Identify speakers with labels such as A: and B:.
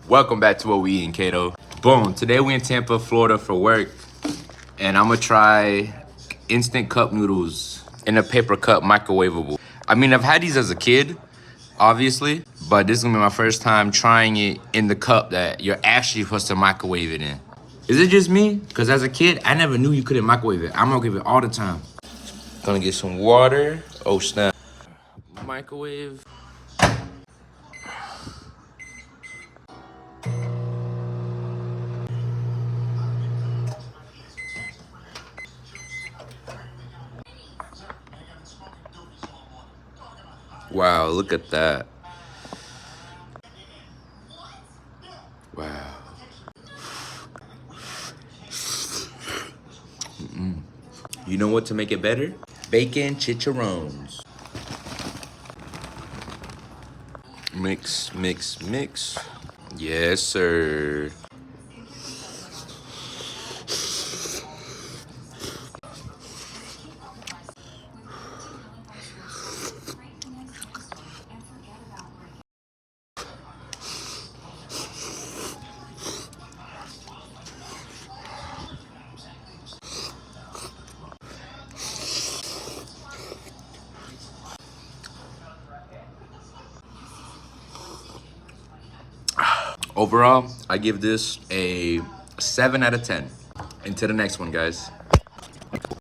A: Welcome back to What We Eatin' Kato. Boom, today we in Tampa, Florida for work. And I'm gonna try instant cup noodles in a paper cup, microwavable. I mean, I've had these as a kid, obviously, but this is gonna be my first time trying it in the cup that you're actually supposed to microwave it in. Is it just me? Because as a kid, I never knew you couldn't microwave it. I microwave it all the time. Gonna get some water. Oh, snap. Microwave. Wow, look at that. Wow. You know what to make it better? Bacon chicharrones. Mix, mix, mix. Yes, sir. Overall, I give this a 7 out of 10. Until the next one, guys.